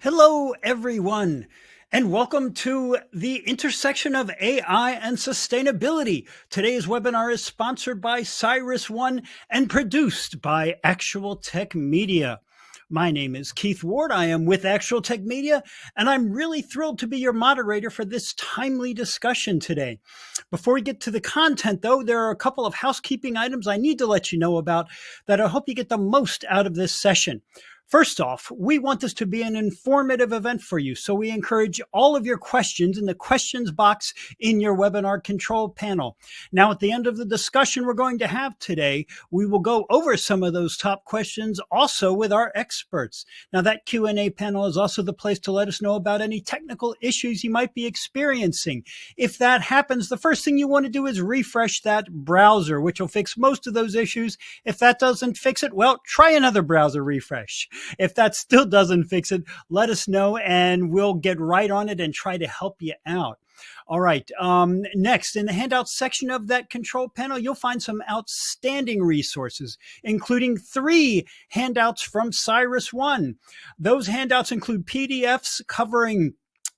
Hello, everyone, and welcome to the intersection of AI and sustainability. Today's webinar is sponsored by Cyrus One and produced by Actual Tech Media. My name is Keith Ward. I am with Actual Tech Media, and I'm really thrilled to be your moderator for this timely discussion today. Before we get to the content, though, there are a couple of housekeeping items I need to let you know about that I hope you get the most out of this session. First off, we want this to be an informative event for you, so we encourage all of your questions in the questions box in your webinar control panel. Now, at the end of the discussion we're going to have today, we will go over some of those top questions also with our experts. Now, that Q&A panel is also the place to let us know about any technical issues you might be experiencing. If that happens, the first thing you want to do is refresh that browser, which will fix most of those issues. If that doesn't fix it, well, try another browser refresh. If that still doesn't fix it, let us know and we'll get right on it and try to help you out. All right. Next, in the handouts section of that control panel, you'll find some outstanding resources, including 3 handouts from Cyrus One. Those handouts include PDFs covering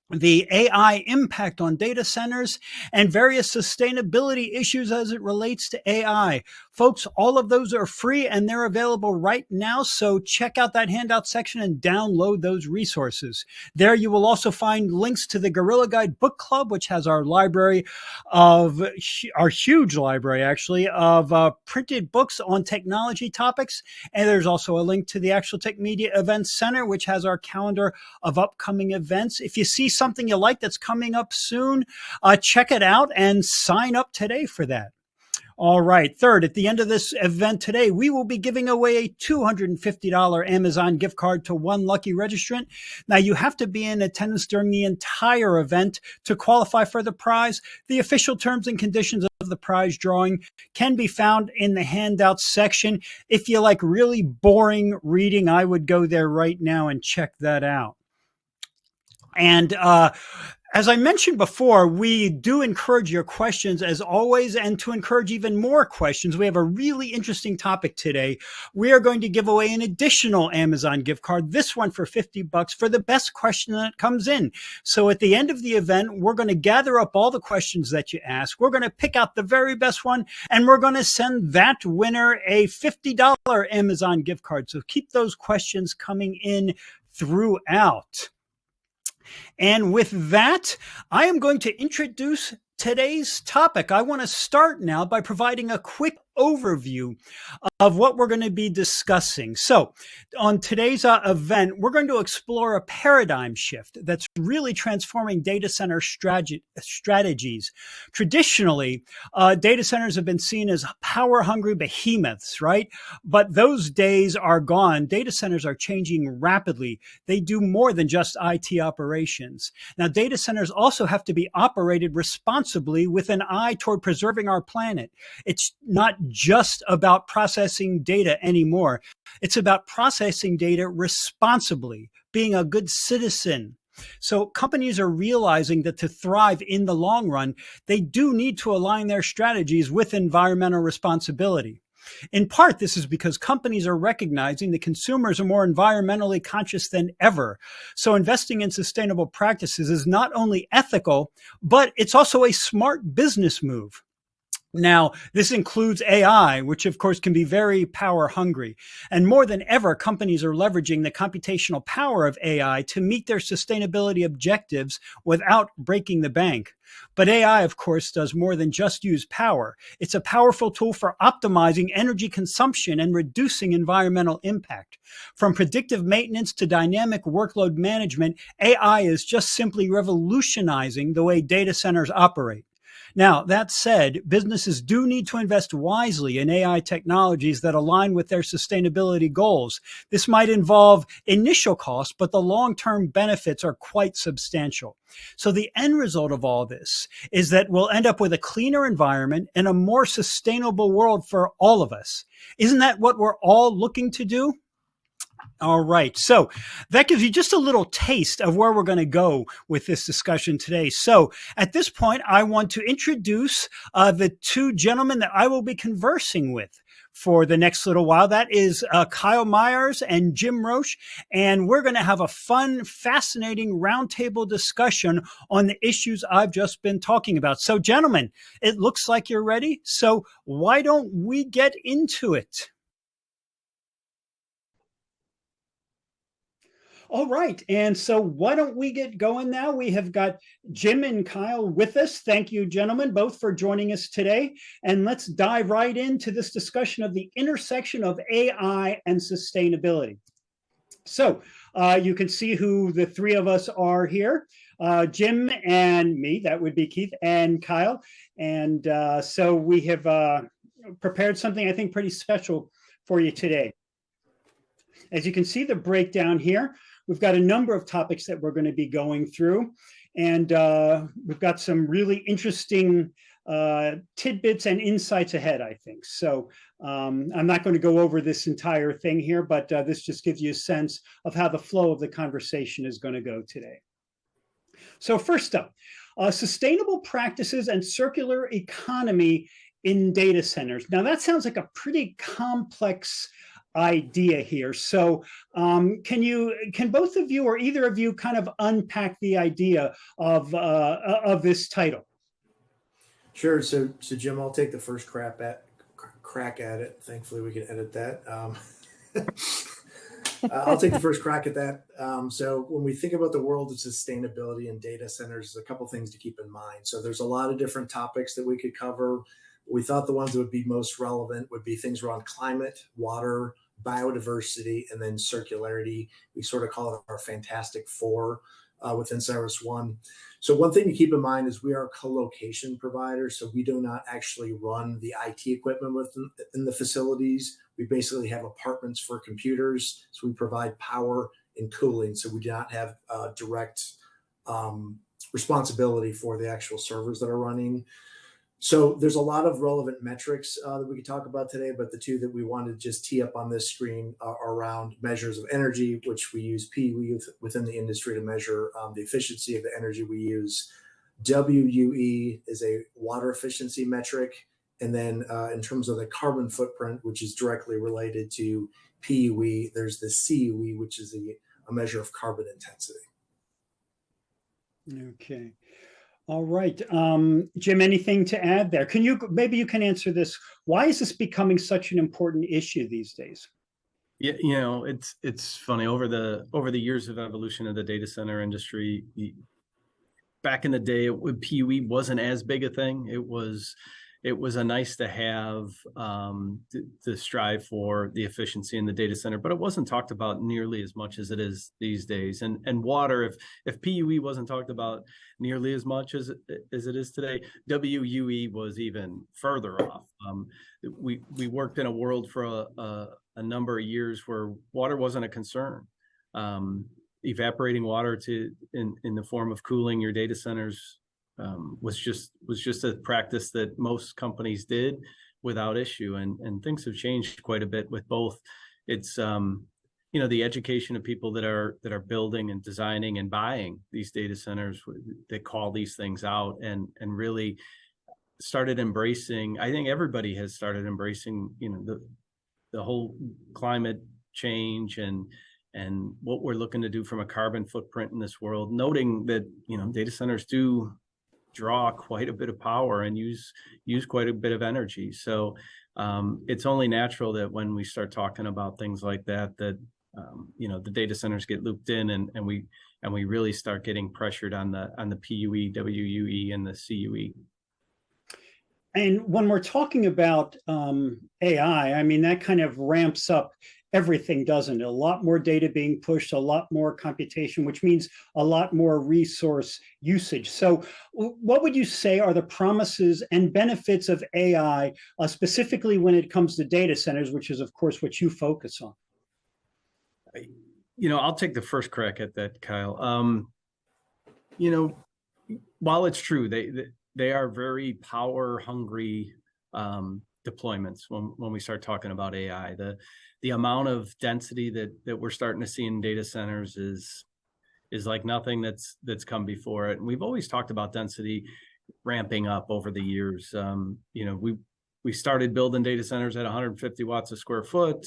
the AI impact on data centers and various sustainability issues as it relates to AI. Folks, all of those are free and they're available right now. So check out that handout section and download those resources. There you will also find links to the Gorilla Guide Book Club, which has our library of, our huge library actually, of printed books on technology topics. And there's also a link to the Actual Tech Media Events Center, which has our calendar of upcoming events. If you see something you like that's coming up soon, check it out and sign up today for that. All right. Third, at the end of this event today, we will be giving away a $250 Amazon gift card to one lucky registrant. Now, you have to be in attendance during the entire event to qualify for the prize. The official terms and conditions of the prize drawing can be found in the handouts section. If you like really boring reading, I would go there right now and check that out. And as I mentioned before, we do encourage your questions as always, and to encourage even more questions, we have a really interesting topic today. We are going to give away an additional Amazon gift card, this one for $50 for the best question that comes in. So at the end of the event, we're going to gather up all the questions that you ask. We're going to pick out the very best one, and we're going to send that winner a $50 Amazon gift card. So keep those questions coming in throughout. And with that, I am going to introduce today's topic. I want to start now by providing a quick overview of what we're going to be discussing. So on today's event, we're going to explore a paradigm shift that's really transforming data center strategies. Traditionally, data centers have been seen as power-hungry behemoths, right? But those days are gone. Data centers are changing rapidly. They do more than just IT operations. Now, data centers also have to be operated responsibly with an eye toward preserving our planet. It's not just about processing data anymore. It's about processing data responsibly, being a good citizen. So companies are realizing that to thrive in the long run, they do need to align their strategies with environmental responsibility. In part, this is because companies are recognizing that consumers are more environmentally conscious than ever. So investing in sustainable practices is not only ethical, but it's also a smart business move. Now, this includes AI, which of course can be very power hungry. And more than ever, companies are leveraging the computational power of AI to meet their sustainability objectives without breaking the bank. But AI, of course, does more than just use power. It's a powerful tool for optimizing energy consumption and reducing environmental impact. From predictive maintenance to dynamic workload management, AI is just simply revolutionizing the way data centers operate. Now, that said, businesses do need to invest wisely in AI technologies that align with their sustainability goals. This might involve initial costs, but the long-term benefits are quite substantial. So the end result of all this is that we'll end up with a cleaner environment and a more sustainable world for all of us. Isn't that what we're all looking to do? All right. So that gives you just a little taste of where we're going to go with this discussion today. So at this point, I want to introduce the 2 gentlemen that I will be conversing with. for the next little while. That is Kyle Myers and Jim Roche. And we're going to have a fun, fascinating roundtable discussion on the issues I've just been talking about. So, gentlemen, it looks like you're ready. So why don't we get into it? All right. And so why don't we get going now? We have got Jim and Kyle with us. Thank you, gentlemen, both for joining us today. And let's dive right into this discussion of the intersection of AI and sustainability. So you can see who the three of us are here. Jim and me, that would be Keith, and Kyle. And so we have prepared something I think pretty special for you today. As you can see the breakdown here, we've got a number of topics that we're going to be going through. And we've got some really interesting tidbits and insights ahead, I think. So I'm not going to go over this entire thing here, but this just gives you a sense of how the flow of the conversation is going to go today. So first up, sustainable practices and circular economy in data centers. Now that sounds like a pretty complex idea here. So can both of you or either of you kind of unpack the idea of this title? Sure. So Jim, I'll take the first crack at it. Thankfully, we can edit that. I'll take the first crack at that. So when we think about the world of sustainability and data centers, there's a couple things to keep in mind. So there's a lot of different topics that we could cover. We thought the ones that would be most relevant would be things around climate, water, biodiversity, and then circularity. We sort of call it our Fantastic Four within CyrusOne. So one thing to keep in mind is we are a co-location provider, so we do not actually run the IT equipment within the facilities. We basically have apartments for computers, so we provide power and cooling, so we do not have direct responsibility for the actual servers that are running. So there's a lot of relevant metrics that we could talk about today, but the two that we wanted to just tee up on this screen are around measures of energy, which we use PUE within the industry to measure the efficiency of the energy we use. WUE is a water efficiency metric. And then in terms of the carbon footprint, which is directly related to PUE, there's the CUE, which is a measure of carbon intensity. Okay. All right. Jim, anything to add there? Maybe you can answer this. Why is this becoming such an important issue these days? Yeah, it's funny over the years of evolution of the data center industry. Back in the day, PUE wasn't as big a thing. It was a nice to have to strive for the efficiency in the data center, but it wasn't talked about nearly as much as it is these days. And water, if PUE wasn't talked about nearly as much as it is today, WUE was even further off. We worked in a world for a number of years where water wasn't a concern. Evaporating water in the form of cooling your data centers was just a practice that most companies did without issue, and things have changed quite a bit with both. It's the education of people that are building and designing and buying these data centers that call these things out and really started embracing. I think everybody has started embracing the whole climate change and what we're looking to do from a carbon footprint in this world, noting that data centers do draw quite a bit of power and use quite a bit of energy. So it's only natural that when we start talking about things like that the data centers get looped in and we really start getting pressured on the PUE, WUE, and the CUE. And when we're talking about AI, I mean, that kind of ramps up everything, doesn't it? A lot more data being pushed, a lot more computation, which means a lot more resource usage. So what would you say are the promises and benefits of AI, specifically when it comes to data centers, which is, of course, what you focus on? I'll take the first crack at that, Kyle. While it's true, they are very power hungry deployments when we start talking about AI. The amount of density that we're starting to see in data centers is like nothing that's come before it. And we've always talked about density ramping up over the years. We we started building data centers at 150 watts a square foot.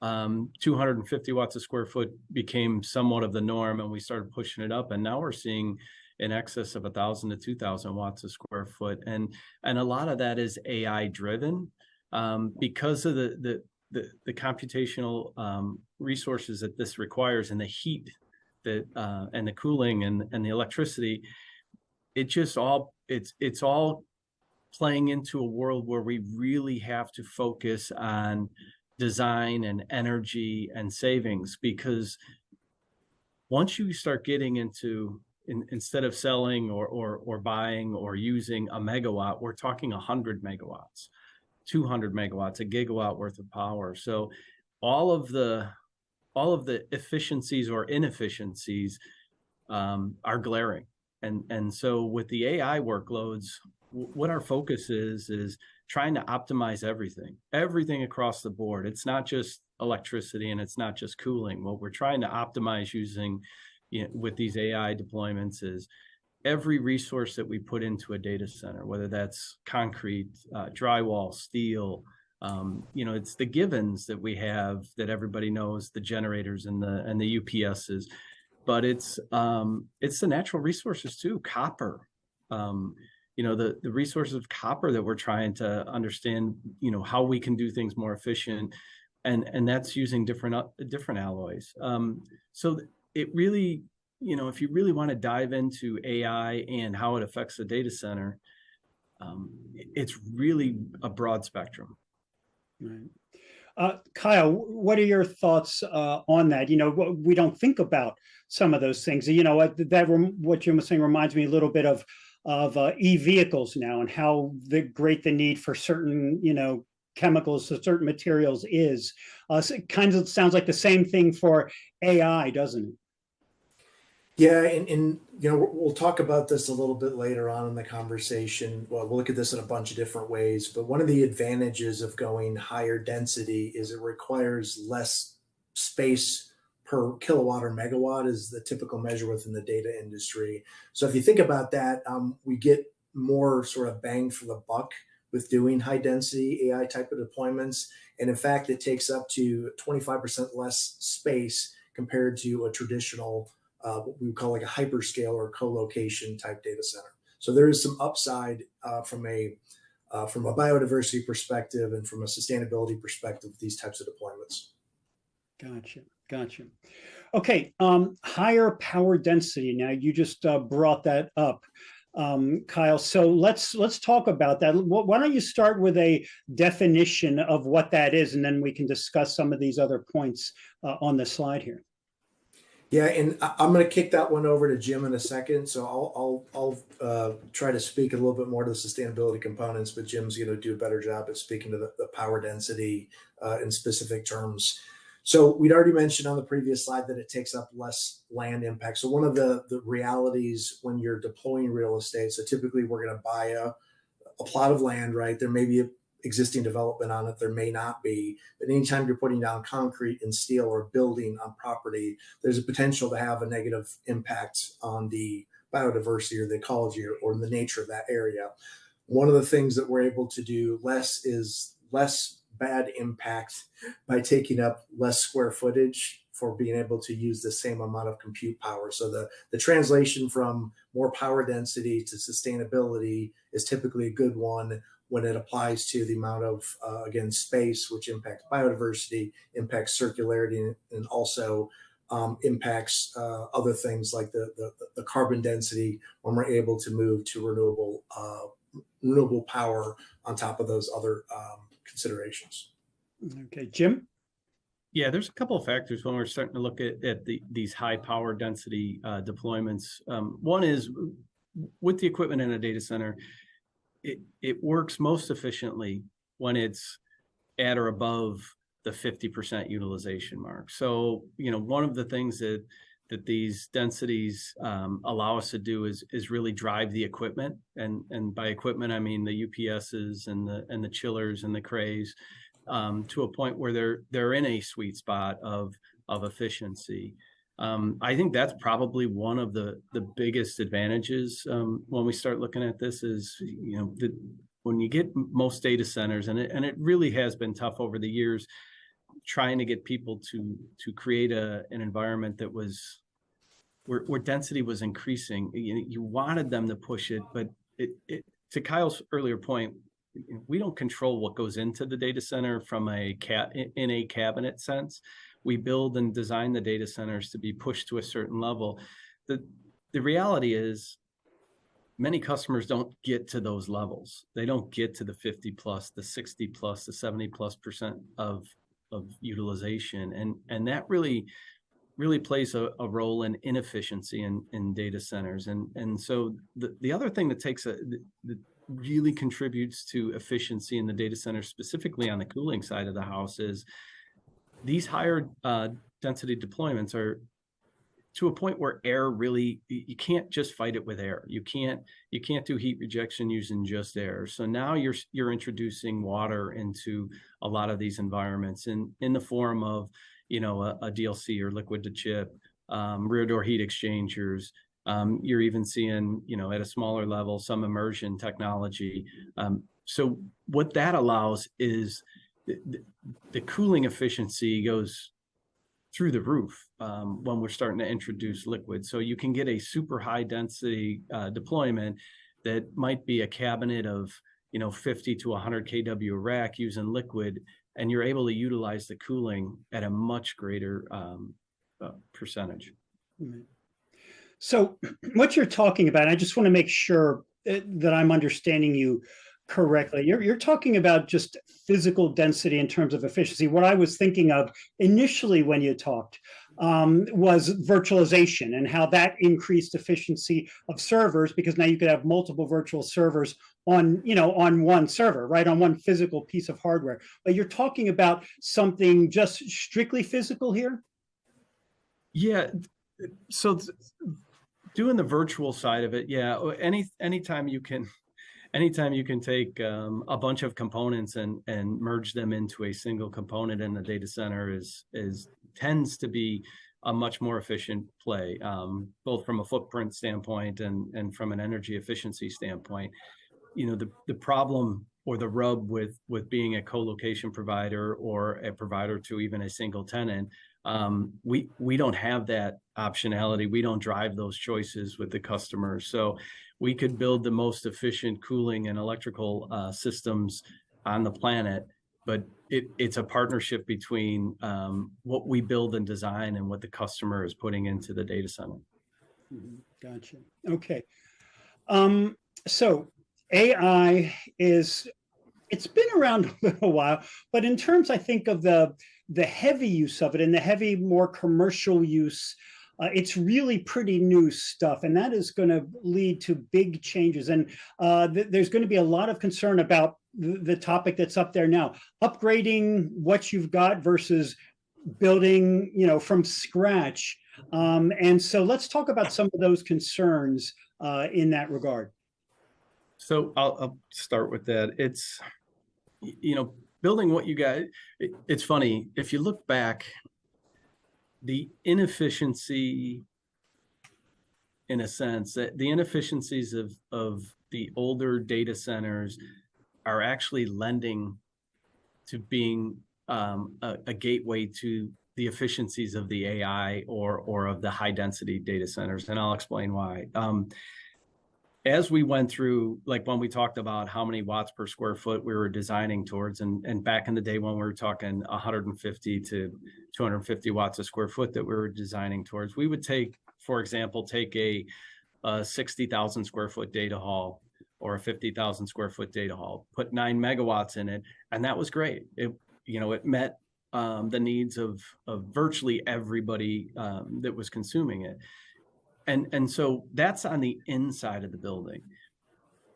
250 watts a square foot became somewhat of the norm, and we started pushing it up. And now we're seeing in excess of 1,000 to 2,000 watts a square foot, and a lot of that is AI driven, because of the computational resources that this requires, and the heat that and the cooling and the electricity. It's all playing into a world where we really have to focus on design and energy and savings, because once you start getting into instead of selling or buying or using a megawatt, we're talking 100 megawatts, 200 megawatts, a gigawatt worth of power. So all of the efficiencies or inefficiencies are glaring. And so with the AI workloads, what our focus is trying to optimize everything across the board. It's not just electricity and it's not just cooling. What we're trying to optimize using, with these AI deployments, is every resource that we put into a data center, whether that's concrete, drywall, steel, it's the givens that we have that everybody knows, the generators and the UPSs, but it's the natural resources too, copper. The resources of copper that we're trying to understand, how we can do things more efficient, and that's using different alloys. So it really, if you really want to dive into AI and how it affects the data center, it's really a broad spectrum. Right. Kyle, what are your thoughts on that? We don't think about some of those things. What Jim was saying reminds me a little bit of e-vehicles now, and how great the need for certain, chemicals, so certain materials is. So it kind of sounds like the same thing for AI, doesn't it? Yeah, and we'll talk about this a little bit later on in the conversation. Well, we'll look at this in a bunch of different ways, but one of the advantages of going higher density is it requires less space per kilowatt or megawatt, is the typical measure within the data industry. So if you think about that, we get more sort of bang for the buck with doing high density AI type of deployments. And in fact, it takes up to 25% less space compared to a traditional what we would call like a hyperscale or co-location type data center. So there is some upside from a biodiversity perspective and from a sustainability perspective with these types of deployments. Gotcha. Okay, higher power density. Now you just brought that up, Kyle. So let's talk about that. Why don't you start with a definition of what that is, and then we can discuss some of these other points on the slide here. Yeah, and I'm going to kick that one over to Jim in a second. So I'll try to speak a little bit more to the sustainability components, but Jim's going to do a better job at speaking to the power density in specific terms. So we'd already mentioned on the previous slide that it takes up less land impact. So one of the realities when you're deploying real estate, so typically we're going to buy a plot of land, right? There may be a existing development on it, there may not be, but anytime you're putting down concrete and steel or building on property, there's a potential to have a negative impact on the biodiversity or the ecology or the nature of that area. One of the things that we're able to do less is less bad impact by taking up less square footage for being able to use the same amount of compute power. So the translation from more power density to sustainability is typically a good one when it applies to the amount of, again, space, which impacts biodiversity, impacts circularity, and also impacts other things like the carbon density when we're able to move to renewable power on top of those other considerations. Okay, Jim? Yeah, there's a couple of factors when we're starting to look at these high power density deployments. One is with the equipment in a data center, it works most efficiently when it's at or above the 50% utilization mark. So, one of the things that these densities allow us to do is really drive the equipment, and by equipment I mean the UPSs and the chillers and the crays to a point where they're in a sweet spot of efficiency. I think that's probably one of the biggest advantages when we start looking at this is, when you get most data centers, and it really has been tough over the years, trying to get people to create an environment that was where density was increasing. You wanted them to push it, but to Kyle's earlier point, we don't control what goes into the data center from in a cabinet sense. We build and design the data centers to be pushed to a certain level. The reality is many customers don't get to those levels. They don't get to the 50 plus, the 60 plus, the 70+% of utilization. And that really plays a role in inefficiency in data centers. And so the other thing that that really contributes to efficiency in the data center, specifically on the cooling side of the house, is these higher density deployments are to a point where air really, you can't just fight it with air. You can't do heat rejection using just air. So now you're introducing water into a lot of these environments in the form of, a DLC or liquid to chip, rear door heat exchangers. You're even seeing, at a smaller level, some immersion technology. So what that allows is the cooling efficiency goes through the roof when we're starting to introduce liquid. So you can get a super high density deployment that might be a cabinet of 50 to 100 kW rack using liquid, and you're able to utilize the cooling at a much greater percentage. So what you're talking about, I just want to make sure that I'm understanding you correctly. You're talking about just physical density in terms of efficiency. What I was thinking of initially when you talked was virtualization and how that increased efficiency of servers, because now you could have multiple virtual servers on one server, right, on one physical piece of hardware. But you're talking about something just strictly physical here? Yeah. So doing the virtual side of it, yeah. Anytime you can take a bunch of components and merge them into a single component in the data center tends to be a much more efficient play, both from a footprint standpoint and from an energy efficiency standpoint. The problem or the rub with being a co-location provider or a provider to even a single tenant, we don't have that optionality. We don't drive those choices with the customers. So we could build the most efficient cooling and electrical systems on the planet, but it's a partnership between what we build and design and what the customer is putting into the data center. Gotcha. Okay. So AI it's been around a little while, but in terms, I think, of the heavy use of it and the heavy, more commercial use, it's really pretty new stuff, and that is going to lead to big changes. And there's going to be a lot of concern about the topic that's up there now, upgrading what you've got versus building, from scratch. And so let's talk about some of those concerns in that regard. So I'll start with that. It's, building what you got. It's funny, if you look back, the inefficiency, in a sense, that the inefficiencies of the older data centers are actually lending to being a gateway to the efficiencies of the AI or of the high density data centers. And I'll explain why. As we went through, like when we talked about how many watts per square foot we were designing towards, and back in the day when we were talking 150 to 250 watts a square foot that we were designing towards, we would for example, take a 60,000 square foot data hall or a 50,000 square foot data hall, put 9 megawatts in it, and that was great. It met the needs of virtually everybody that was consuming it. And so that's on the inside of the building.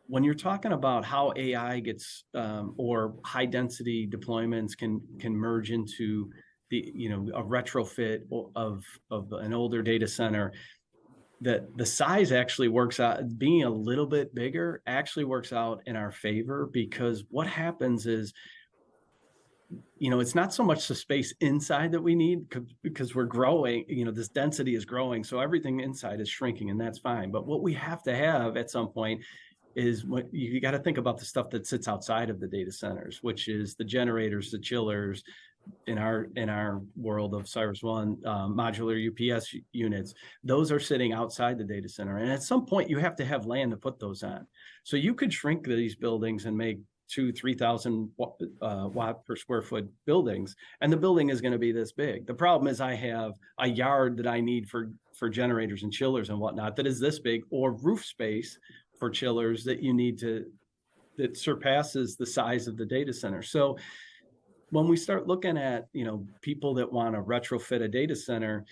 When you're talking about how AI gets or high density deployments can merge into a retrofit of an older data center, that the size actually works out, being a little bit bigger actually works out in our favor, because what happens is, it's not so much the space inside that we need, because we're growing, this density is growing. So everything inside is shrinking, and that's fine. But what we have to have at some point is what you got to think about the stuff that sits outside of the data centers, which is the generators, the chillers, in our world of CyrusOne, modular UPS units. Those are sitting outside the data center, and at some point you have to have land to put those on. So you could shrink these buildings and make 2,000-3,000 watt per square foot buildings, and the building is going to be this big. The problem is I have a yard that I need for generators and chillers and whatnot that is this big, or roof space for chillers that you need that surpasses the size of the data center. So when we start looking at, people that want to retrofit a data center,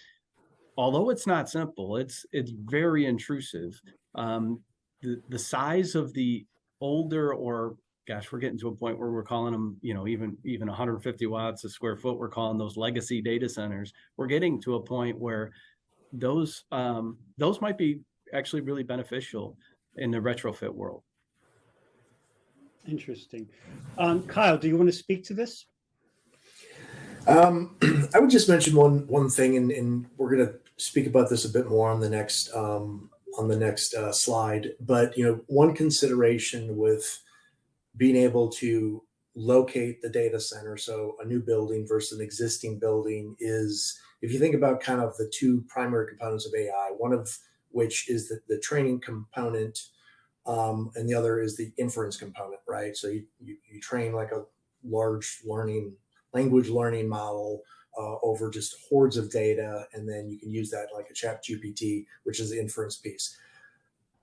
although it's not simple, it's very intrusive. The size of the older, or gosh, we're getting to a point where we're calling them, even 150 watts a square foot, we're calling those legacy data centers. We're getting to a point where those might be actually really beneficial in the retrofit world. Interesting. Kyle, do you want to speak to this? I would just mention one thing, and we're going to speak about this a bit more on the next slide. But one consideration with being able to locate the data center, so a new building versus an existing building, is if you think about kind of the two primary components of AI, one of which is the training component, and the other is the inference component, right? So you train like a large language learning model over just hordes of data, and then you can use that like a ChatGPT, which is the inference piece.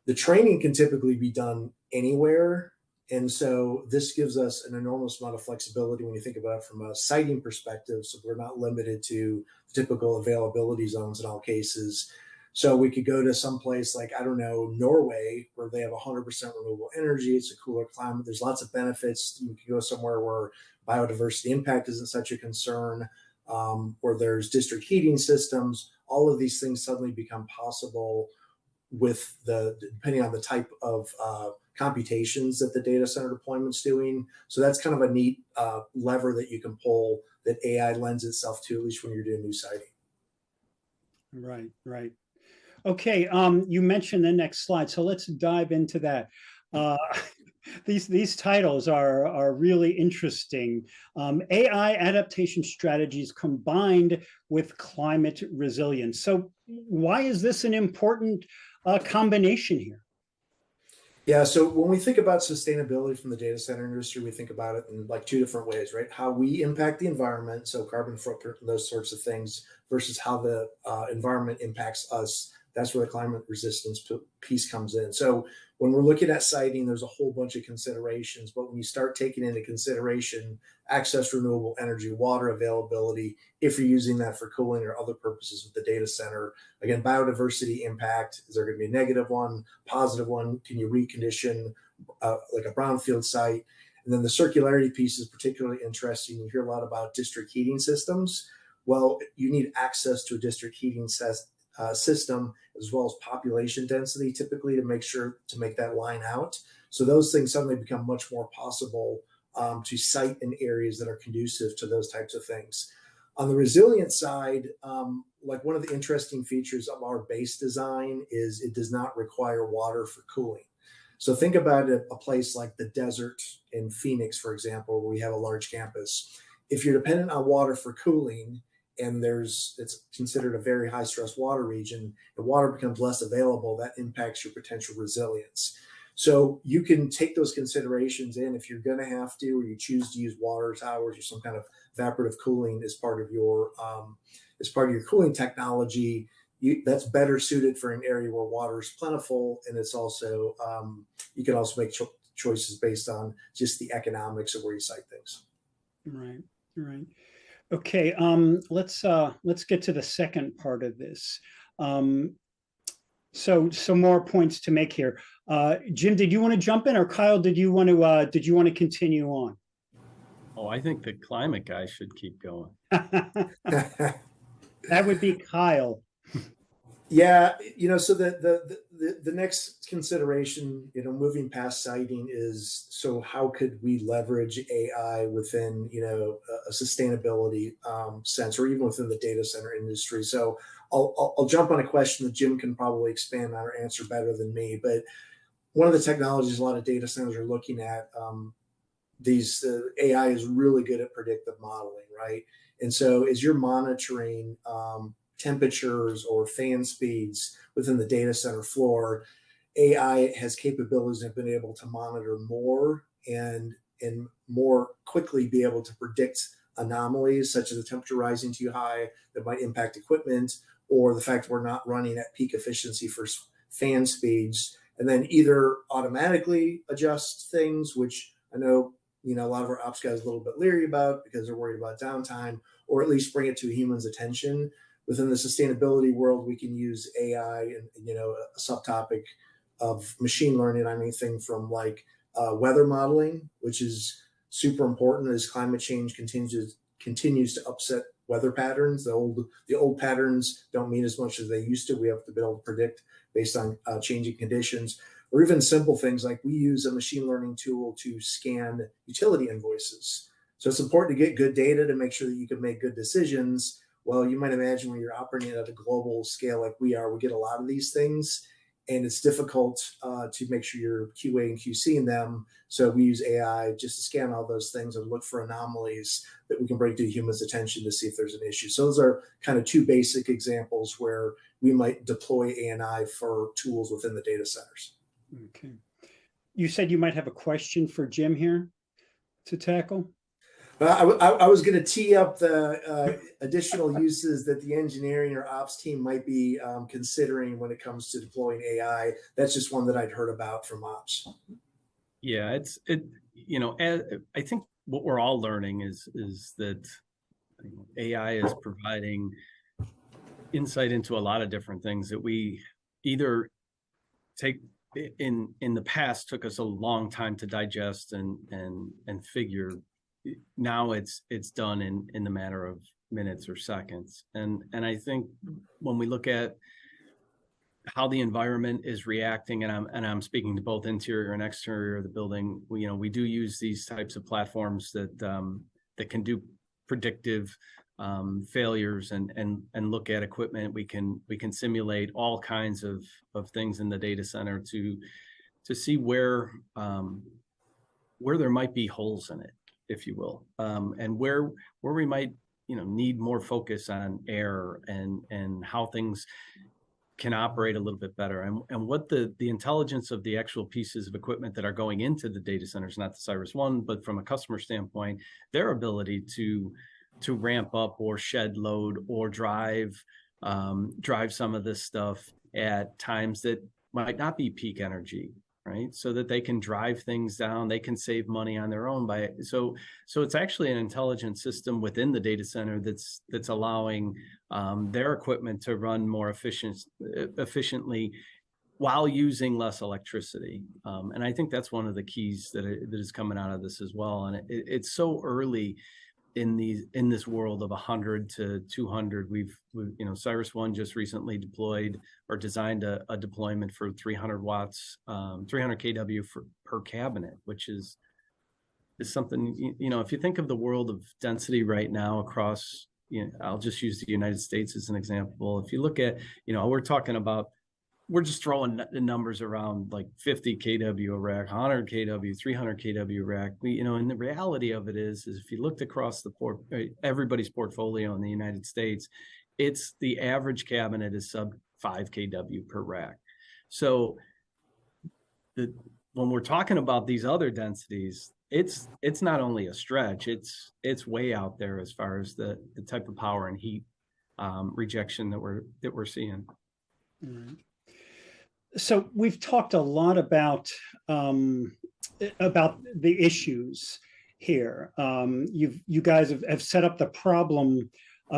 The training can typically be done anywhere, and so this gives us an enormous amount of flexibility when you think about it from a siting perspective. So we're not limited to typical availability zones in all cases. So we could go to some place like, I don't know, Norway, where they have 100% renewable energy. It's a cooler climate. There's lots of benefits. You could go somewhere where biodiversity impact isn't such a concern, where there's district heating systems. All of these things suddenly become possible with depending on the type of computations that the data center deployment's doing. So that's kind of a neat lever that you can pull that AI lends itself to, at least when you're doing new siting. Right. Okay, you mentioned the next slide, so let's dive into that. These titles are really interesting. AI adaptation strategies combined with climate resilience. So why is this an important combination here? Yeah, so when we think about sustainability from the data center industry, we think about it in like two different ways, right? How we impact the environment, so carbon footprint and those sorts of things, versus how the environment impacts us. That's where the climate resistance piece comes in. So when we're looking at siting, there's a whole bunch of considerations, but when you start taking into consideration access to renewable energy, water availability, if you're using that for cooling or other purposes with the data center, again, biodiversity impact, is there going to be a negative one, positive one? Can you recondition like a brownfield site? And then the circularity piece is particularly interesting. You hear a lot about district heating systems. Well, you need access to a district heating system, as well as population density, typically, to make that line out. So those things suddenly become much more possible to site in areas that are conducive to those types of things. On the resilient side, like one of the interesting features of our base design is it does not require water for cooling. So think about a place like the desert in Phoenix, for example, where we have a large campus. If you're dependent on water for cooling, and it's considered a very high stress water region, the water becomes less available, that impacts your potential resilience. So you can take those considerations in if you're going to have to, or you choose to use water towers or some kind of evaporative cooling as part of your cooling technology. That's better suited for an area where water is plentiful, and it's also you can also make choices based on just the economics of where you site things. Right. Okay, let's get to the second part of this. So some more points to make here. Jim, did you want to jump in, or Kyle, did you want to continue on? Oh, I think the climate guy should keep going. That would be Kyle. Yeah, so the next consideration, moving past siting, is, so how could we leverage AI within, a sustainability sense, or even within the data center industry? So I'll jump on a question that Jim can probably expand on or answer better than me. But one of the technologies a lot of data centers are looking at, these AI is really good at predictive modeling, right? And so as you're monitoring temperatures or fan speeds within the data center floor, AI has capabilities and have been able to monitor more and more quickly be able to predict anomalies such as the temperature rising too high that might impact equipment, or the fact we're not running at peak efficiency for fan speeds, and then either automatically adjust things, which I know a lot of our ops guys are a little bit leery about because they're worried about downtime, or at least bring it to a human's attention. Within the sustainability world, we can use AI and a subtopic of machine learning on anything from like weather modeling, which is super important as climate change continues to upset weather patterns. The old patterns don't mean as much as they used to. We have to be able to predict based on changing conditions, or even simple things like we use a machine learning tool to scan utility invoices. So it's important to get good data to make sure that you can make good decisions. Well, you might imagine when you're operating at a global scale like we are, we get a lot of these things, and it's difficult to make sure you're QA and QCing them. So we use AI just to scan all those things and look for anomalies that we can bring to the human's attention to see if there's an issue. So those are kind of two basic examples where we might deploy AI for tools within the data centers. Okay. You said you might have a question for Jim here to tackle. I was going to tee up the additional uses that the engineering or ops team might be considering when it comes to deploying AI. That's just one that I'd heard about from ops. Yeah, I think what we're all learning is that AI is providing insight into a lot of different things that we either take in the past took us a long time to digest and figure. Now it's done in the matter of minutes or seconds. And I think when we look at how the environment is reacting, and I'm speaking to both interior and exterior of the building, we do use these types of platforms that can do predictive failures and look at equipment. We can simulate all kinds of things in the data center to see where there might be holes in it, if you will, and where we might need more focus on air and how things can operate a little bit better, and what the intelligence of the actual pieces of equipment that are going into the data centers, not the CyrusOne, but from a customer standpoint, their ability to ramp up or shed load or drive some of this stuff at times that might not be peak energy, right? So that they can drive things down, they can save money on their own so it's actually an intelligent system within the data center that's allowing their equipment to run more efficiently while using less electricity. And I think that's one of the keys that is coming out of this as well. And it's so early in this world of 100 to 200. We've CyrusOne just recently deployed or designed a deployment for 300 watts, 300 kW per cabinet, which is something, if you think of the world of density right now across, I'll just use the United States as an example. If you look at, we're just throwing the numbers around like 50 kW a rack, 100 kW, 300 kW rack. And the reality of it is if you looked across everybody's portfolio in the United States, it's the average cabinet is sub 5 kW per rack. So when we're talking about these other densities, it's not only a stretch, it's way out there as far as the type of power and heat rejection that we're seeing. Mm-hmm. So we've talked a lot about the issues here. You guys have set up the problem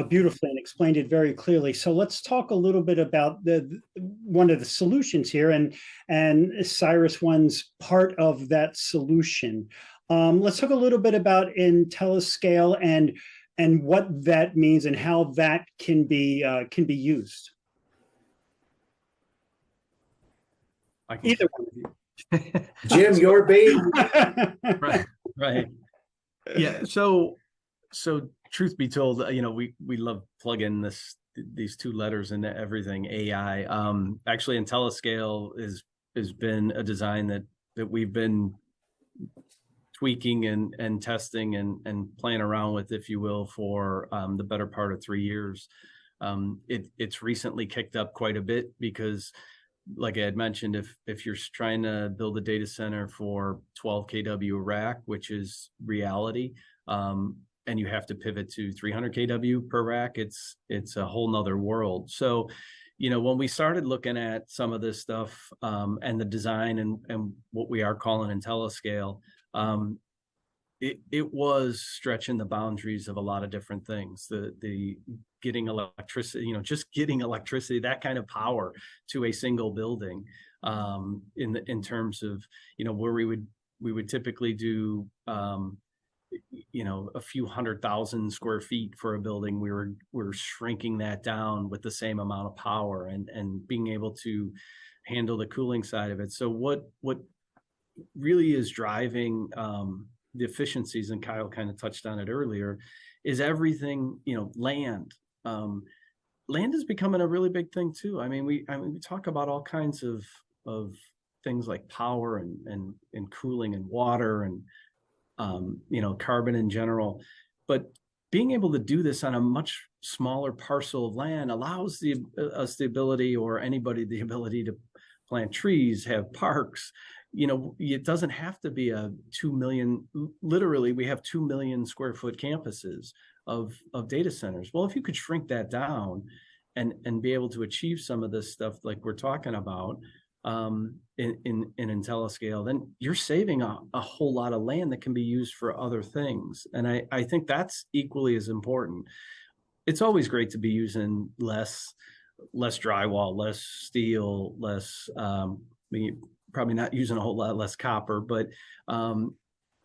beautifully and explained it very clearly. So let's talk a little bit about one of the solutions here, and CyrusOne's part of that solution. Let's talk a little bit about IntelliScale and what that means and how that can be used. Either one. Jim, your baby. Right. Yeah. So truth be told, we love plugging these two letters into everything AI. Actually, IntelliScale is has been a design that we've been tweaking and testing and playing around with, if you will, for the better part of 3 years. It's recently kicked up quite a bit because, like I had mentioned, if you're trying to build a data center for 12 kW rack, which is reality, and you have to pivot to 300 kW per rack, it's a whole nother world. So, when we started looking at some of this stuff, and the design and what we are calling IntelliScale, it was stretching the boundaries of a lot of different things. The getting electricity, just getting electricity, that kind of power to a single building, in terms of, where we would typically do, a few 100,000 square feet for a building. We're shrinking that down with the same amount of power and being able to handle the cooling side of it. So what really is driving the efficiencies, and Kyle kind of touched on it earlier, is everything, land. Land is becoming a really big thing too. I mean, we talk about all kinds of things like power and cooling and water and carbon in general, but being able to do this on a much smaller parcel of land allows us the ability, or anybody the ability, to plant trees, have parks. It doesn't have to be a 2 million, literally we have 2 million square foot campuses of data centers. Well, if you could shrink that down and be able to achieve some of this stuff like we're talking about, in IntelliScale, then you're saving a whole lot of land that can be used for other things. And I think that's equally as important. It's always great to be using less drywall, less steel, less, probably not using a whole lot less copper, but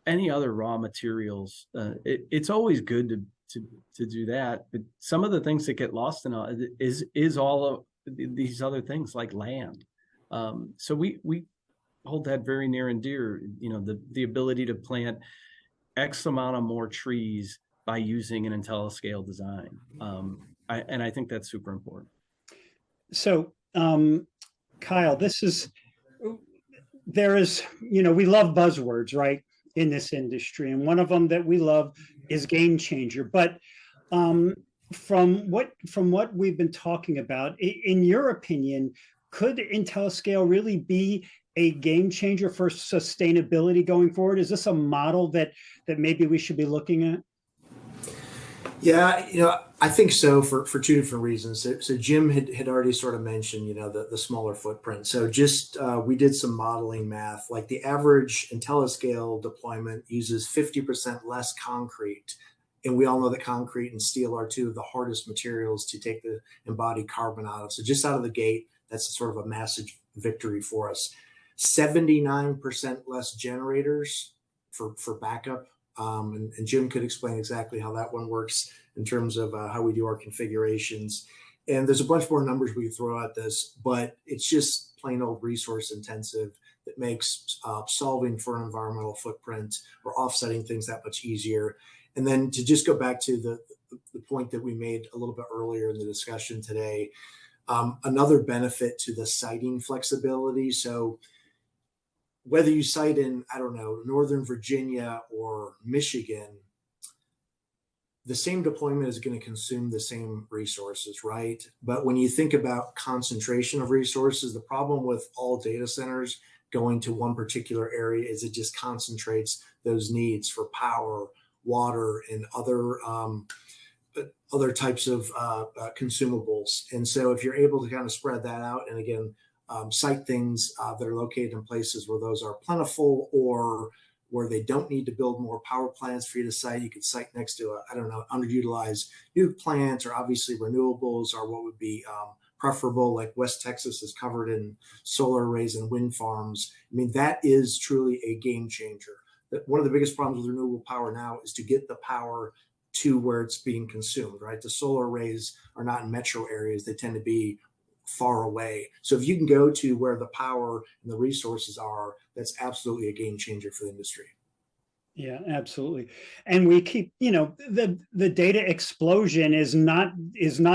any other raw materials. It's always good to do that. But some of the things that get lost in all is all of these other things like land. So we hold that very near and dear, the ability to plant X amount of more trees by using an IntelliScale design. I think that's super important. So, Kyle, we love buzzwords, right, in this industry. And one of them that we love is game changer. But from what we've been talking about, in your opinion, could IntelliScale really be a game changer for sustainability going forward? Is this a model that maybe we should be looking at? Yeah, I think so for two different reasons. So Jim had already sort of mentioned, the smaller footprint. So just we did some modeling math. Like the average IntelliScale deployment uses 50% less concrete. And we all know that concrete and steel are two of the hardest materials to take the embodied carbon out of. So just out of the gate, that's sort of a massive victory for us. 79% less generators for backup. And Jim could explain exactly how that one works in terms of how we do our configurations. And there's a bunch more numbers we throw at this, but it's just plain old resource intensive that makes solving for an environmental footprint or offsetting things that much easier. And then to just go back to the point that we made a little bit earlier in the discussion today, another benefit to the siting flexibility. So whether you site in, I don't know, Northern Virginia or Michigan, the same deployment is going to consume the same resources, right? But when you think about concentration of resources, the problem with all data centers going to one particular area is it just concentrates those needs for power, water, and other types of consumables. And so if you're able to kind of spread that out, and again, site things that are located in places where those are plentiful or where they don't need to build more power plants for you to site. You could site next to underutilized nuke plants, or obviously renewables are what would be preferable, like West Texas is covered in solar arrays and wind farms. I mean, that is truly a game changer. One of the biggest problems with renewable power now is to get the power to where it's being consumed, right? The solar arrays are not in metro areas. They tend to be far away. So if you can go to where the power and the resources are, that's absolutely a game changer for the industry. Yeah, absolutely. And we keep, the data explosion is not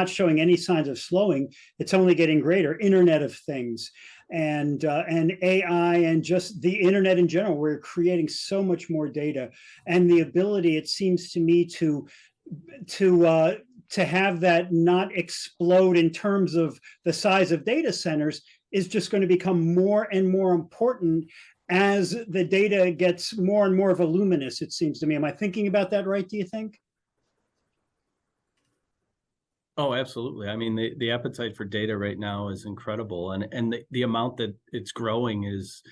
showing any signs of slowing. It's only getting greater. Internet of Things. and AI and just the internet in general. We're creating so much more data, and the ability, it seems to me, to have that not explode in terms of the size of data centers is just going to become more and more important as the data gets more and more voluminous, it seems to me. Am I thinking about that right, do you think? Oh, absolutely. I mean, the appetite for data right now is incredible, and the amount that it's growing is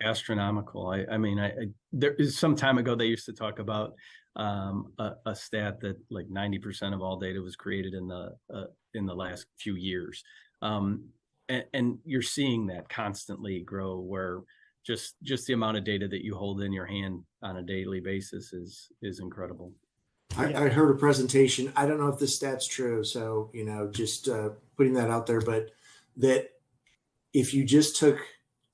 astronomical. I mean, there is some time ago they used to talk about a stat that like 90% of all data was created in the last few years, and you're seeing that constantly grow, where just the amount of data that you hold in your hand on a daily basis is incredible. I heard a presentation. I don't know if this stat's true, so just putting that out there. But that if you just took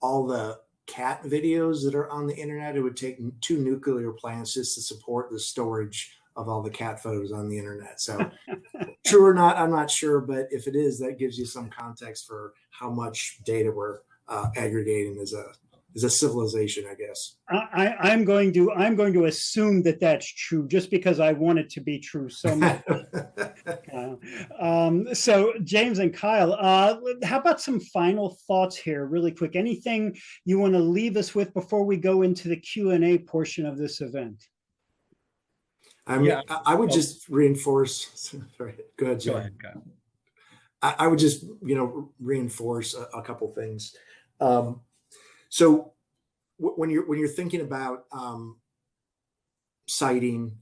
all the cat videos that are on the internet, it would take 2 nuclear plants just to support the storage of all the cat photos on the internet. So, true or not, I'm not sure. But if it is, that gives you some context for how much data we're aggregating as a civilization, I guess. I'm going to assume that that's true, just because I want it to be true so much. So James and Kyle, how about some final thoughts here, really quick? Anything you want to leave us with before we go into the Q&A portion of this event? I would just reinforce. Sorry, go ahead, Jay. Go ahead, Kyle. I would just reinforce a couple things. So when you're thinking about siting,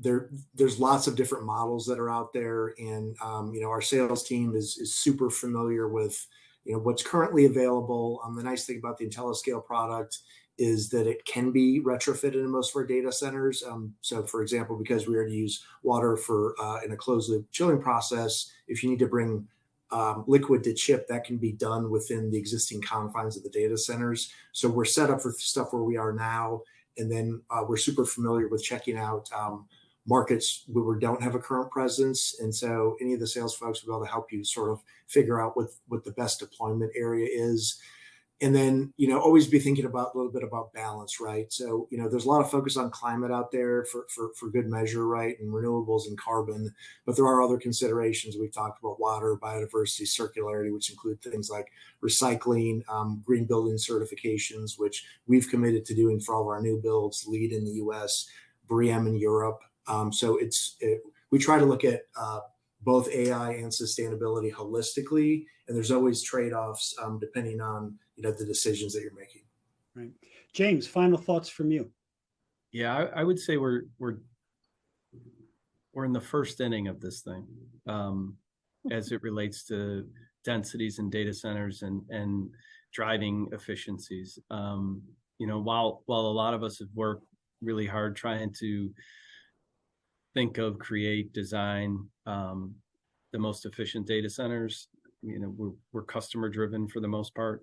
there's lots of different models that are out there, and our sales team is super familiar with what's currently available. The nice thing about the IntelliScale product is that it can be retrofitted in most of our data centers. So, for example, because we already use water for in a closed loop chilling process, if you need to bring liquid to chip, that can be done within the existing confines of the data centers. So we're set up for stuff where we are now, and then we're super familiar with checking out markets where we don't have a current presence. And so any of the sales folks will be able to help you sort of figure out what the best deployment area is. And then, always be thinking about a little bit about balance, right? So, there's a lot of focus on climate out there for good measure, right? And renewables and carbon, but there are other considerations. We've talked about water, biodiversity, circularity, which include things like recycling, green building certifications, which we've committed to doing for all of our new builds, LEED in the US, BREEAM in Europe. So we try to look at both AI and sustainability holistically, and there's always trade-offs depending on the decisions that you're making. Right, James. Final thoughts from you? Yeah, I would say we're in the first inning of this thing, as it relates to densities and data centers and driving efficiencies. While a lot of us have worked really hard trying to think of, create, design the most efficient data centers, we're customer driven for the most part,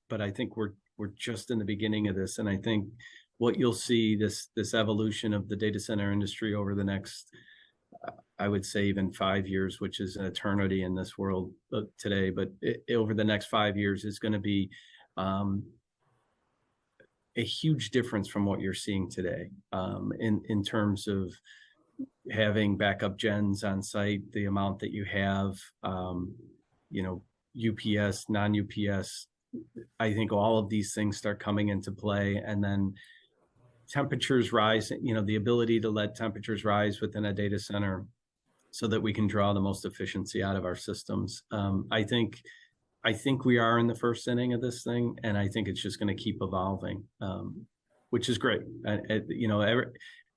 but I think we're just in the beginning of this, and I think what you'll see this evolution of the data center industry over the next, I would say even 5 years, which is an eternity in this world today, but over the next 5 years is going to be a huge difference from what you're seeing today, in terms of having backup gens on site, the amount that you have, UPS, non-UPS. I think all of these things start coming into play, and then temperatures rise, the ability to let temperatures rise within a data center so that we can draw the most efficiency out of our systems. I think we are in the first inning of this thing, and I think it's just going to keep evolving, which is great.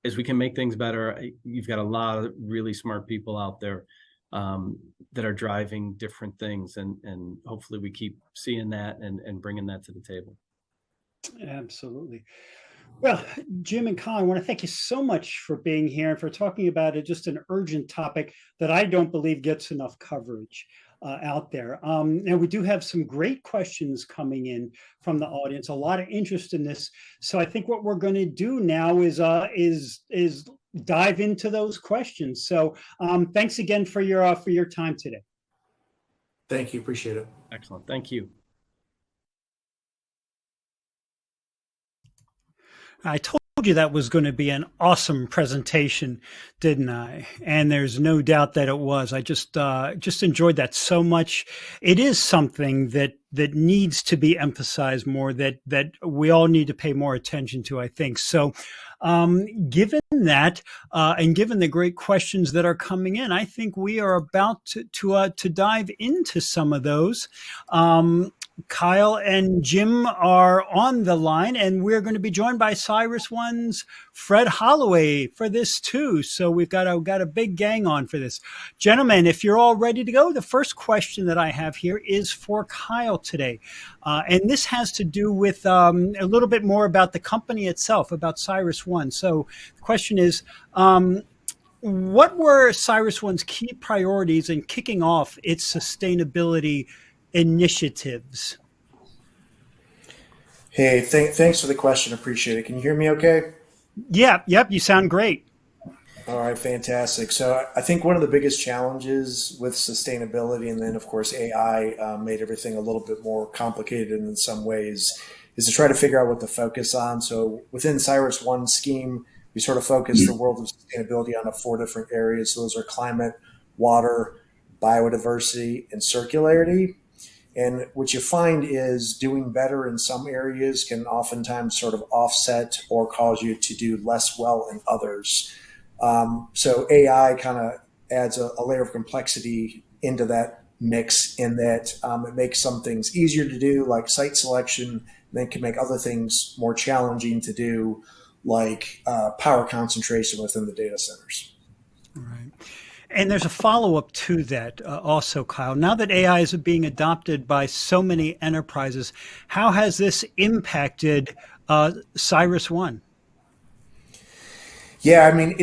As we can make things better, you've got a lot of really smart people out there that are driving different things, and hopefully we keep seeing that and bringing that to the table. Absolutely. Well, Jim and Kyle, I want to thank you so much for being here and for talking about just an urgent topic that I don't believe gets enough coverage out there. And we do have some great questions coming in from the audience, a lot of interest in this. So I think what we're going to do now is dive into those questions. So thanks again for your time today. Thank you. Appreciate it. Excellent. Thank you. I told you that was going to be an awesome presentation, didn't I? And there's no doubt that it was. I just enjoyed that so much. It is something that needs to be emphasized more. That we all need to pay more attention to. I think so. Given that, and given the great questions that are coming in, I think we are about to dive into some of those. Kyle and Jim are on the line, and we're going to be joined by Cyrus One's Fred Holloway for this too. So we've got a big gang on for this. Gentlemen, if you're all ready to go, the first question that I have here is for Kyle today. And this has to do with a little bit more about the company itself, about Cyrus One. So the question is, what were Cyrus One's key priorities in kicking off its sustainability initiatives? Hey, thanks for the question. Appreciate it. Can you hear me okay? Yeah, yep, you sound great. All right, fantastic. So I think one of the biggest challenges with sustainability, and then of course AI made everything a little bit more complicated in some ways, is to try to figure out what to focus on. So within Cyrus One scheme, we sort of focus the world of sustainability on 4 different areas. So those are climate, water, biodiversity, and circularity. And what you find is doing better in some areas can oftentimes sort of offset or cause you to do less well in others. So AI kind of adds a layer of complexity into that mix in that it makes some things easier to do, like site selection, and then can make other things more challenging to do, like power concentration within the data centers. All right. And there's a follow-up to that also, Kyle. Now that AI is being adopted by so many enterprises, how has this impacted Cyrus One? Yeah, I mean,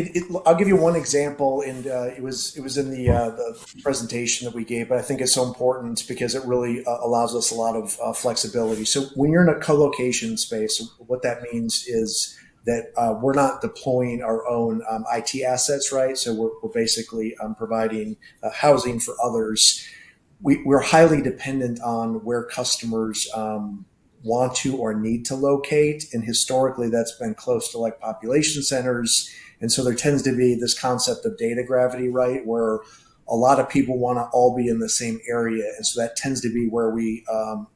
I'll give you one example, and it was in the presentation that we gave, but I think it's so important because it really allows us a lot of flexibility. So when you're in a co-location space, what that means is that we're not deploying our own IT assets, right? So we're basically providing housing for others. We're highly dependent on where customers want to or need to locate. And historically, that's been close to like population centers. And so there tends to be this concept of data gravity, right? Where a lot of people want to all be in the same area. And so that tends to be where we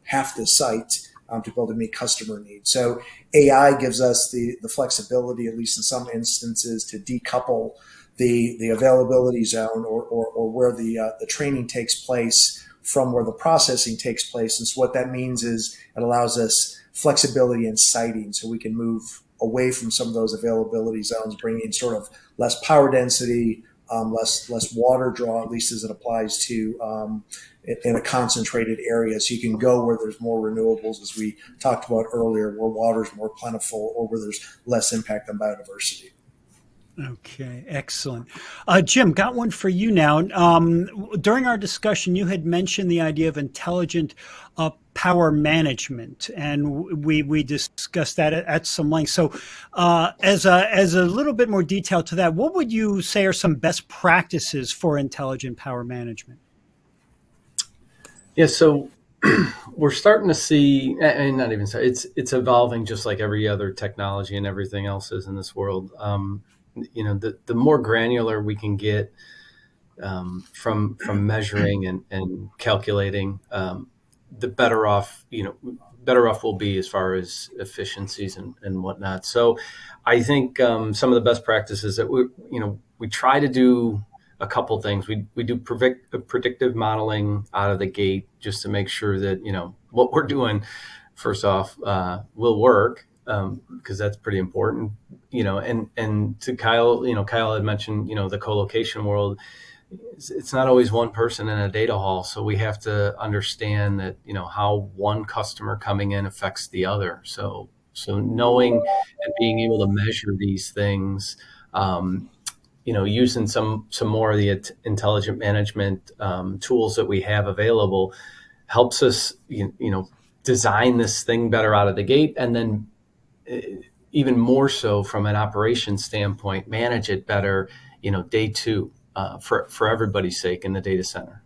have to site to be able to meet customer needs. So AI gives us the flexibility, at least in some instances, to decouple the availability zone or where the training takes place from where the processing takes place. And so what that means is it allows us flexibility in siting, so we can move away from some of those availability zones, bringing sort of less power density, less water draw, at least as it applies to in a concentrated area. So you can go where there's more renewables, as we talked about earlier, where water is more plentiful or where there's less impact on biodiversity. Okay, excellent. Jim, got one for you now. During our discussion, you had mentioned the idea of intelligent power management, and we discussed that at some length. So as a little bit more detail to that, what would you say are some best practices for intelligent power management? Yeah, so we're starting to see, and not even so, it's evolving just like every other technology and everything else is in this world. The more granular we can get from measuring and calculating, the better off we'll be as far as efficiencies and whatnot. So I think some of the best practices that we try to do a couple things. We do predictive modeling out of the gate just to make sure that what we're doing first off will work, because that's pretty important. And to Kyle, Kyle had mentioned the co-location world. It's not always one person in a data hall, so we have to understand that how one customer coming in affects the other. So knowing and being able to measure these things, using some more of the intelligent management tools that we have available helps us design this thing better out of the gate, and then even more so from an operations standpoint, manage it better day two, for everybody's sake in the data center.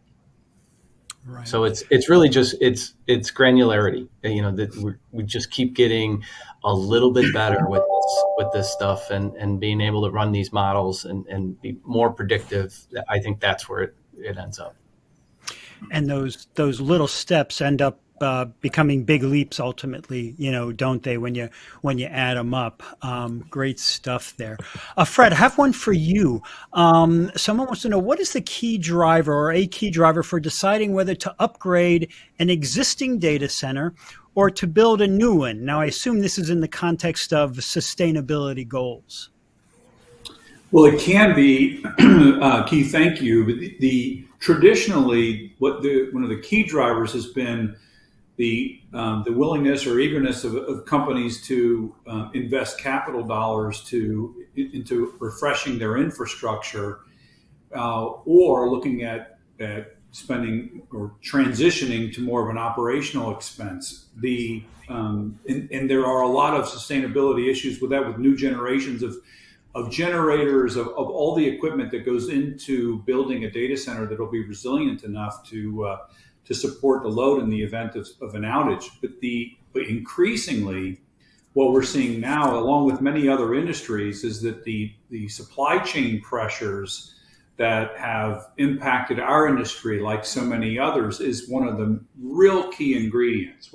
Right. So it's really just it's granularity, that we just keep getting a little bit better with this stuff, and being able to run these models and be more predictive. I think that's where it ends up. And those little steps end up becoming big leaps ultimately, don't they, when you add them up. Great stuff there. Fred, I have one for you. Someone wants to know, what is the key driver or a key driver for deciding whether to upgrade an existing data center or to build a new one? Now, I assume this is in the context of sustainability goals. Well, it can be, Keith. Thank you. But the traditionally, one of the key drivers has been the willingness or eagerness of companies to invest capital dollars into refreshing their infrastructure, or looking at spending or transitioning to more of an operational expense. And there are a lot of sustainability issues with that, with new generations of generators, of all the equipment that goes into building a data center that'll be resilient enough to support the load in the event of an outage. But increasingly, what we're seeing now, along with many other industries, is that the supply chain pressures that have impacted our industry, like so many others, is one of the real key ingredients.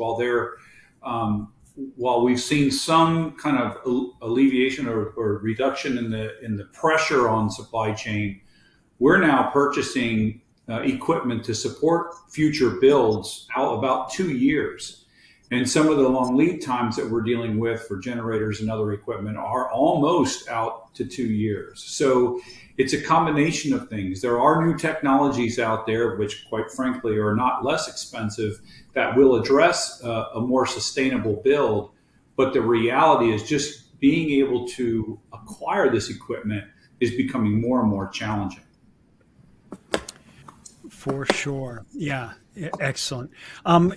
While we've seen some kind of alleviation or reduction in the pressure on supply chain, we're now purchasing equipment to support future builds out about 2 years. And some of the long lead times that we're dealing with for generators and other equipment are almost out to 2 years. So it's a combination of things. There are new technologies out there, which quite frankly are not less expensive, that will address a more sustainable build. But the reality is just being able to acquire this equipment is becoming more and more challenging. For sure. Yeah. Excellent.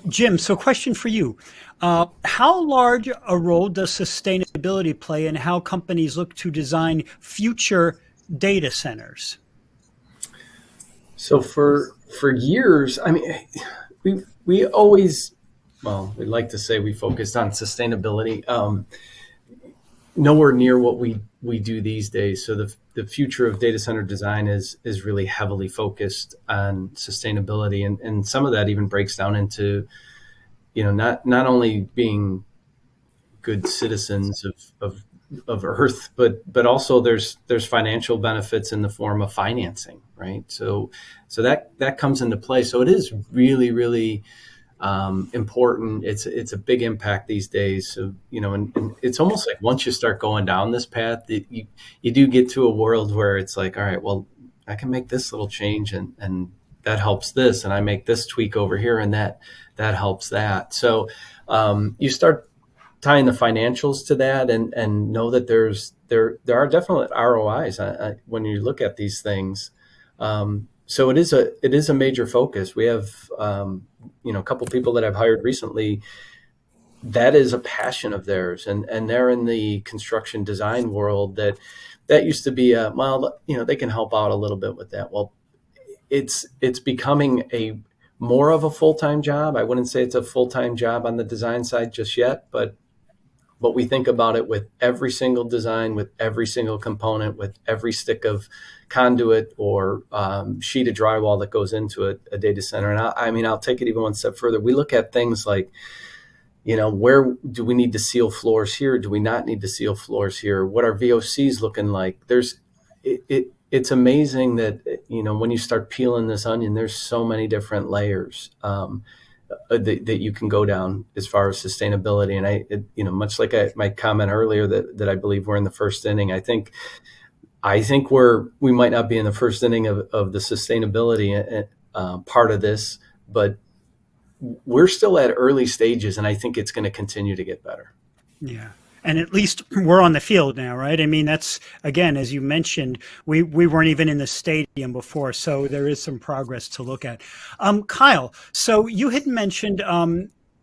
Jim, so question for you. How large a role does sustainability play in how companies look to design future data centers? So for years, I mean, we always, we like to say we focused on sustainability. Nowhere near what we do these days. So the future of data center design is really heavily focused on sustainability, and some of that even breaks down into, not only being good citizens of Earth, but also there's financial benefits in the form of financing, right? So that comes into play. So it is really, really important. It's a big impact these days. So, and it's almost like once you start going down this path, you do get to a world where it's like, all right, well, I can make this little change and that helps this, and I make this tweak over here and that helps that. So you start tying the financials to that and know that there are definite ROIs when you look at these things. So it is a major focus. We have a couple people that I've hired recently. That is a passion of theirs, and they're in the construction design world. That used to be they can help out a little bit with that. Well, it's becoming a more of a full-time job. I wouldn't say it's a full-time job on the design side just yet, but we think about it with every single design, with every single component, with every stick of conduit or sheet of drywall that goes into a data center. And I'll take it even one step further. We look at things like, where do we need to seal floors here? Do we not need to seal floors here? What are VOCs looking like? It's amazing that, when you start peeling this onion, there's so many different layers that you can go down as far as sustainability. And much like my comment earlier that I believe we're in the first inning, I think we might not be in the first inning of the sustainability part of this, but we're still at early stages, and I think it's going to continue to get better. Yeah. And at least we're on the field now, right? That's, again, as you mentioned, we weren't even in the stadium before, so there is some progress to look at. Kyle, so you had mentioned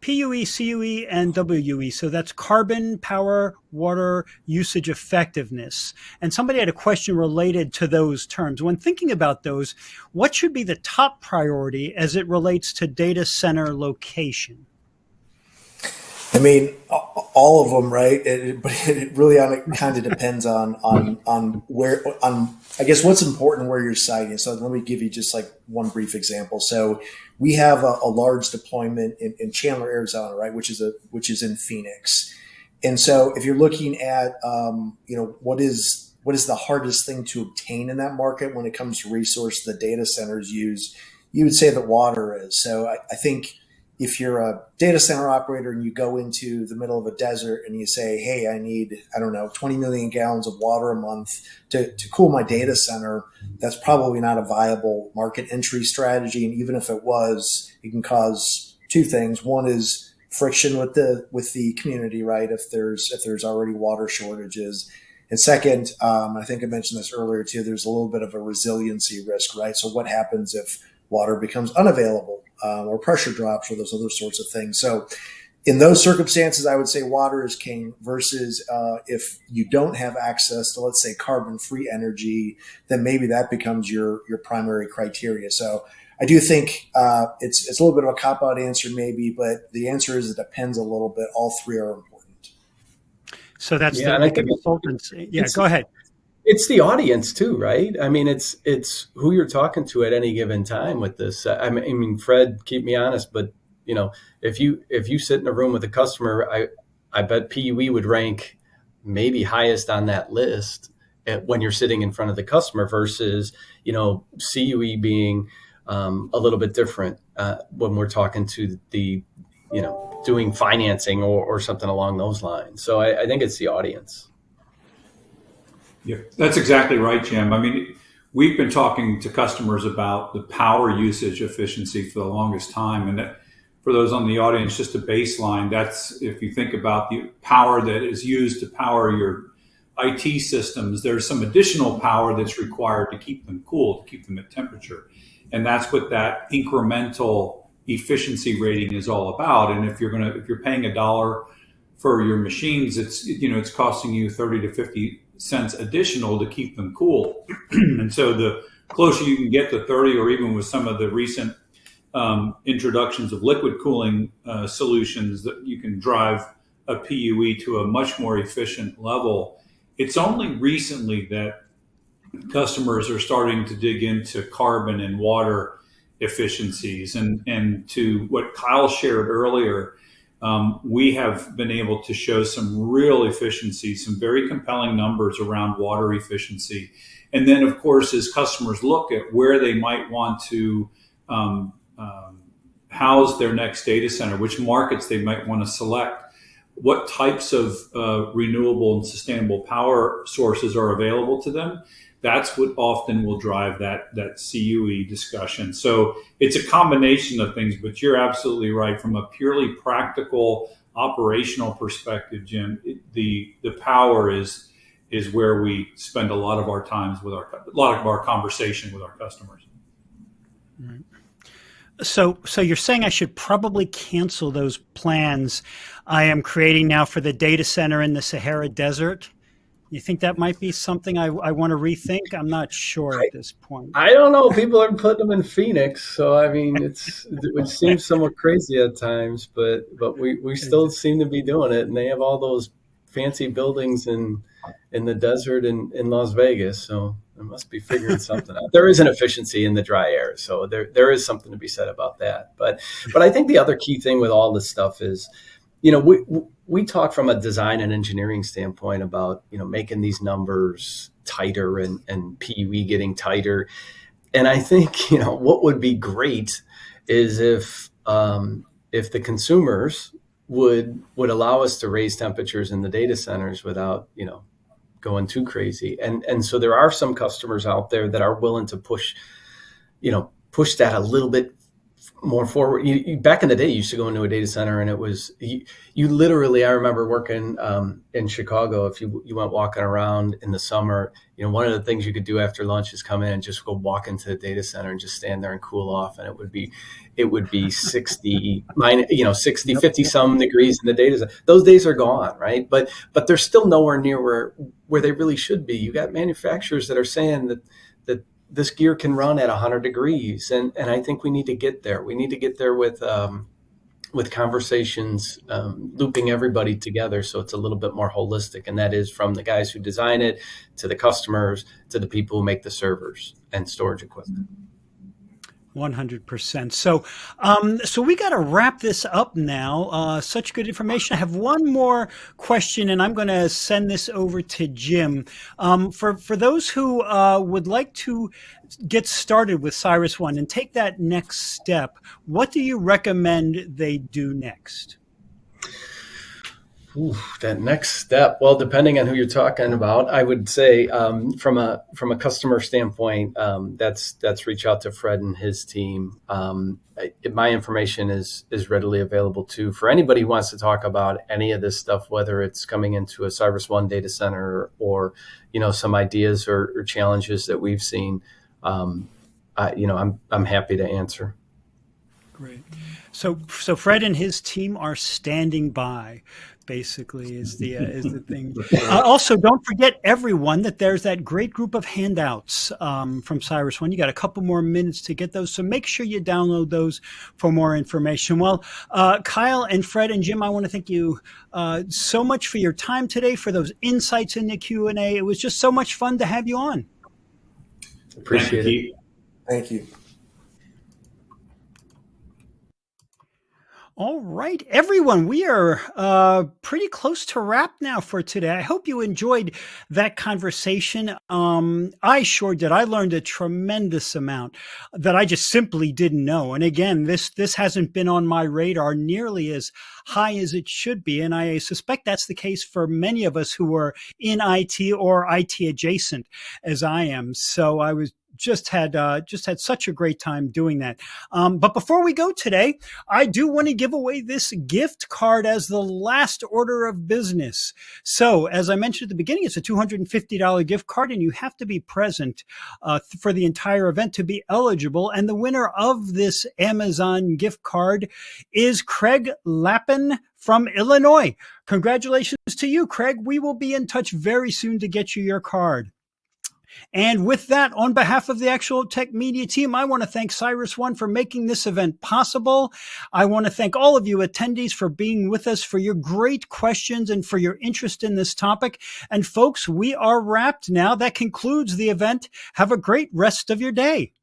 PUE, CUE, and WUE. So that's carbon, power, water, usage effectiveness. And somebody had a question related to those terms. When thinking about those, what should be the top priority as it relates to data center location? I mean, all of them, right? But it really kind of depends on where I guess what's important where you're siting. So let me give you just like one brief example. So we have a large deployment in Chandler, Arizona, right, which is in Phoenix. And so if you're looking at what is the hardest thing to obtain in that market when it comes to resource the data centers use, you would say that water is. So I think if you're a data center operator and you go into the middle of a desert and you say, hey, I need, 20 million gallons of water a month to cool my data center, that's probably not a viable market entry strategy. And even if it was, it can cause two things. One is friction with the community, right? If there's already water shortages. And second, I think I mentioned this earlier too, there's a little bit of a resiliency risk, right? So what happens if water becomes unavailable or pressure drops or those other sorts of things? So in those circumstances, I would say water is king versus if you don't have access to, let's say, carbon-free energy, then maybe that becomes your primary criteria. So I do think it's a little bit of a cop-out answer maybe, but the answer is it depends a little bit. All three are important. So that's the consultants. Yeah, go ahead. It's the audience too, right? I mean, it's who you're talking to at any given time with this. I mean, Fred, keep me honest, but if you sit in a room with a customer, I bet PUE would rank maybe highest on that list when you're sitting in front of the customer versus CUE being a little bit different when we're talking to the doing financing or something along those lines. So I think it's the audience. Yeah, that's exactly right, Jim. I mean, we've been talking to customers about the power usage efficiency for the longest time. And that, for those on the audience, just a baseline, that's if you think about the power that is used to power your IT systems, there's some additional power that's required to keep them cool, to keep them at temperature. And that's what that incremental efficiency rating is all about. And if you're paying $1 for your machines, it's costing you 30 to 50 cents additional to keep them cool. And so the closer you can get to 30, or even with some of the recent introductions of liquid cooling solutions, that you can drive a PUE to a much more efficient level. It's only recently that customers are starting to dig into carbon and water efficiencies. And to what Kyle shared earlier, we have been able to show some real efficiency, some very compelling numbers around water efficiency. And then, of course, as customers look at where they might want to house their next data center, which markets they might want to select, what types of renewable and sustainable power sources are available to them, that's what often will drive that CUE discussion. So it's a combination of things, but you're absolutely right. From a purely practical operational perspective, Jim, the power is where we spend a lot of our times with a lot of our conversation with our customers. Right. So you're saying I should probably cancel those plans I am creating now for the data center in the Sahara Desert? You think that might be something I want to rethink? I'm not sure at this point. I don't know. People are putting them in Phoenix, so I mean, it seems somewhat crazy at times, but we still seem to be doing it, and they have all those fancy buildings in the desert in Las Vegas, so they must be figuring something out. There is an efficiency in the dry air, so there is something to be said about that. But I think the other key thing with all this stuff is, we talk from a design and engineering standpoint about, making these numbers tighter and PUE getting tighter. And I think, what would be great is if the consumers would allow us to raise temperatures in the data centers without, going too crazy. And so there are some customers out there that are willing to push that a little bit more forward. Back in the day, you used to go into a data center and it was, you literally, I remember working in Chicago. If you went walking around in the summer, one of the things you could do after lunch is come in and just go walk into the data center and just stand there and cool off. And it would be 60, 50 some degrees in the data center. Those days are gone, right? But they're still nowhere near where they really should be. You got manufacturers that are saying that this gear can run at 100 degrees. And I think we need to get there. We need to get there with conversations, looping everybody together so it's a little bit more holistic. And that is from the guys who design it, to the customers, to the people who make the servers and storage equipment. 100%. So we got to wrap this up now. Such good information. I have one more question, and I'm going to send this over to Jim. For those who would like to get started with CyrusOne and take that next step, what do you recommend they do next? Ooh, that next step. Well, depending on who you're talking about, I would say from a customer standpoint, that's reach out to Fred and his team. My information is readily available too for anybody who wants to talk about any of this stuff, whether it's coming into a CyrusOne data center or some ideas or challenges that we've seen. I'm happy to answer. Great. So Fred and his team are standing by, basically, is the thing. Also, don't forget, everyone, that there's that great group of handouts from CyrusOne. You got a couple more minutes to get those, so make sure you download those for more information. Well, Kyle and Fred and Jim, I want to thank you so much for your time today, for those insights in the Q&A. It was just so much fun to have you on. Appreciate it. Thank you. All right, everyone, we are pretty close to wrap now for today. I hope you enjoyed that conversation. I sure did. I learned a tremendous amount that I just simply didn't know. And again, this hasn't been on my radar nearly as high as it should be. And I suspect that's the case for many of us who are in IT or IT adjacent as I am. So I was just had such a great time doing that. But before we go today, I do want to give away this gift card as the last order of business. So as I mentioned at the beginning, it's a $250 gift card, and you have to be present for the entire event to be eligible. And the winner of this Amazon gift card is Craig Lappin from Illinois. Congratulations to you, Craig. We will be in touch very soon to get you your card. And with that, on behalf of the Actual Tech Media team, I want to thank CyrusOne for making this event possible. I want to thank all of you attendees for being with us, for your great questions, and for your interest in this topic. And folks, we are wrapped now. That concludes the event. Have a great rest of your day.